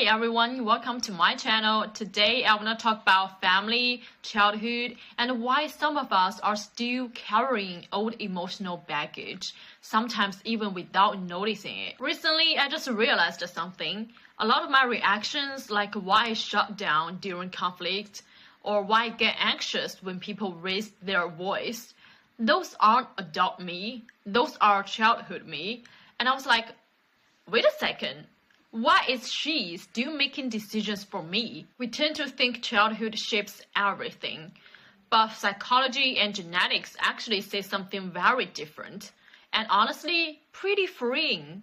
Hi everyone, welcome to my channel. Today I want to talk about family, childhood, and why some of us are still carrying old emotional baggage, sometimes even without noticing it. Recently, I just realized something. A lot of my reactions, like why I shut down during conflict, or why I get anxious when people raise their voice, those aren't adult me, those are childhood me. And I was like, wait a second. Why is she still making decisions for me? We tend to think childhood shapes everything, but psychology and genetics actually say something very different, and honestly, pretty freeing.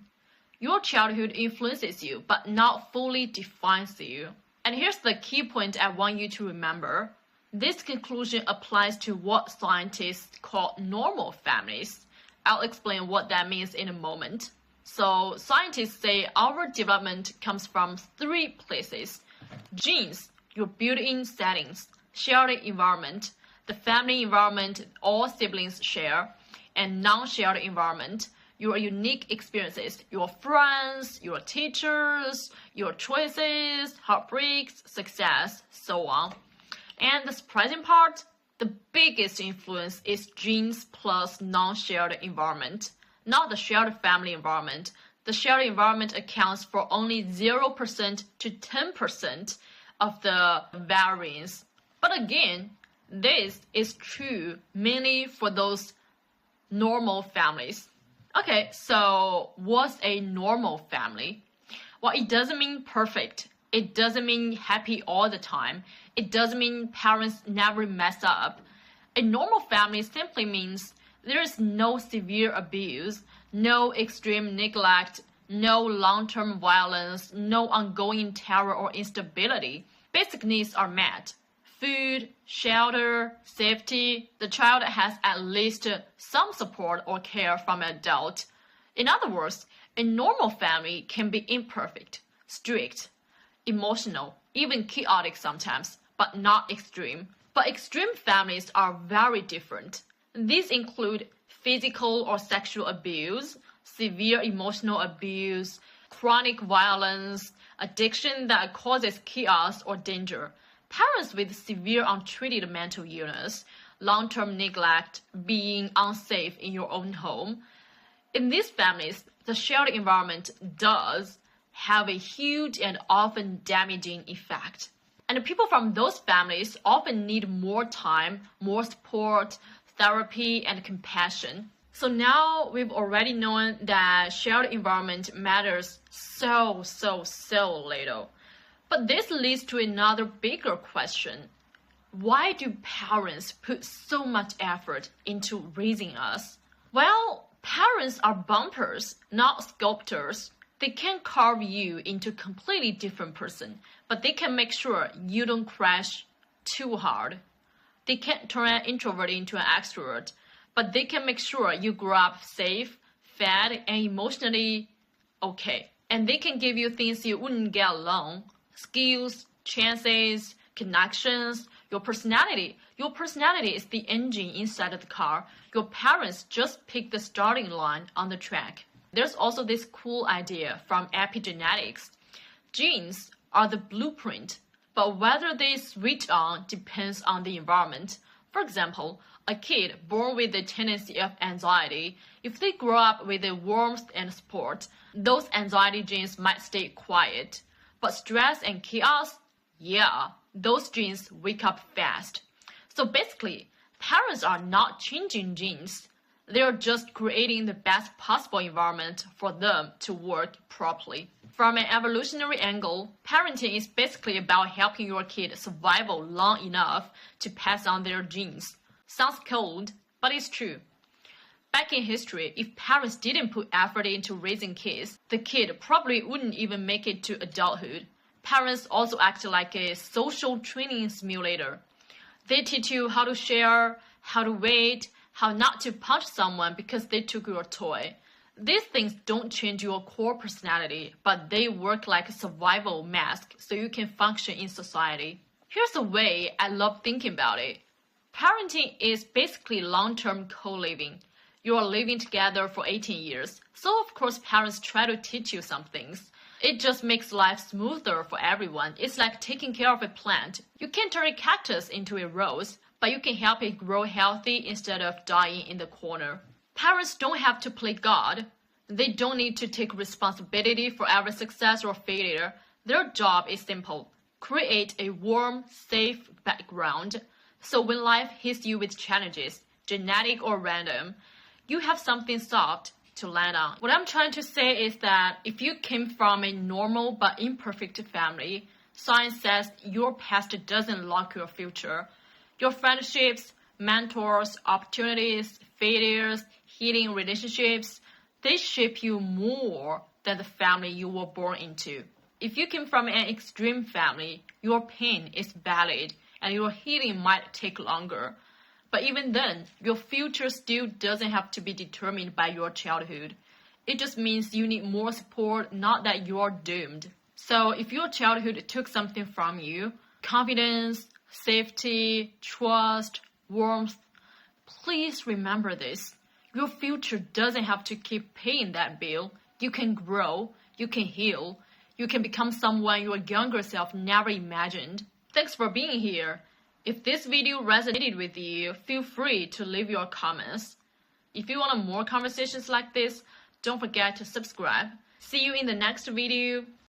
Your childhood influences you, but not fully defines you. And here's the key point I want you to remember. This conclusion applies to what scientists call normal families. I'll explain what that means in a moment. So scientists say our development comes from three places: genes, your built-in settings, shared environment, the family environment all siblings share, and non-shared environment, your unique experiences, your friends, your teachers, your choices, heartbreaks, success, so on. And the surprising part, the biggest influence is genes plus non-shared environment. Not the shared family environment. The shared environment accounts for only 0% to 10% of the variance. But again, this is true mainly for those normal families. Okay, so what's a normal family? Well, it doesn't mean perfect. It doesn't mean happy all the time. It doesn't mean parents never mess up. A normal family simply means there is no severe abuse, no extreme neglect, no long-term violence, no ongoing terror or instability. Basic needs are met. Food, shelter, safety. The child has at least some support or care from an adult. In other words, a normal family can be imperfect, strict, emotional, even chaotic sometimes, but not extreme. But extreme families are very different. These include physical or sexual abuse, severe emotional abuse, chronic violence, addiction that causes chaos or danger, parents with severe untreated mental illness, long-term neglect, being unsafe in your own home. In these families, the shared environment does have a huge and often damaging effect. And people from those families often need more time, more support, therapy, and compassion. So now we've already known that shared environment matters so little. But this leads to another bigger question. Why do parents put so much effort into raising us? Well, parents are bumpers, not sculptors. They can't carve you into a completely different person, but they can make sure you don't crash too hard. They can't turn an introvert into an extrovert, but they can make sure you grow up safe, fed, and emotionally okay. And they can give you things you wouldn't get alone: skills, chances, connections, your personality. Your personality is the engine inside of the car. Your parents just pick the starting line on the track. There's also this cool idea from epigenetics. Genes are the blueprint, but whether they switch on depends on the environment. For example, a kid born with a tendency of anxiety, if they grow up with a warmth and support, those anxiety genes might stay quiet. But stress and chaos, yeah, those genes wake up fast. So basically, parents are not changing genes. They're just creating the best possible environment for them to work properly. From an evolutionary angle, parenting is basically about helping your kid survive long enough to pass on their genes. Sounds cold, but it's true. Back in history, if parents didn't put effort into raising kids, the kid probably wouldn't even make it to adulthood. Parents also act like a social training simulator. They teach you how to share, how to wait, how not to punch someone because they took your toy. These things don't change your core personality, but they work like a survival mask so you can function in society. Here's the way I love thinking about it. Parenting is basically long-term co-living. You are living together for 18 years, so of course parents try to teach you some things. It just makes life smoother for everyone. It's like taking care of a plant. You can't turn a cactus into a rose, but you can help it grow healthy instead of dying in the corner. Parents don't have to play God. They don't need to take responsibility for every success or failure. Their job is simple. Create a warm, safe background. So when life hits you with challenges, genetic or random, you have something soft to land on. What I'm trying to say is that if you came from a normal but imperfect family, science says your past doesn't lock your future. Your friendships, mentors, opportunities, failures, healing relationships, they shape you more than the family you were born into. If you came from an extreme family, your pain is valid and your healing might take longer. But even then, your future still doesn't have to be determined by your childhood. It just means you need more support, not that you're doomed. So if your childhood took something from you, confidence, safety, trust, warmth, please remember this. Your future doesn't have to keep paying that bill. You can grow, you can heal, you can become someone your younger self never imagined. Thanks for being here. If this video resonated with you, feel free to leave your comments. If you want more conversations like this, don't forget to subscribe. See you in the next video.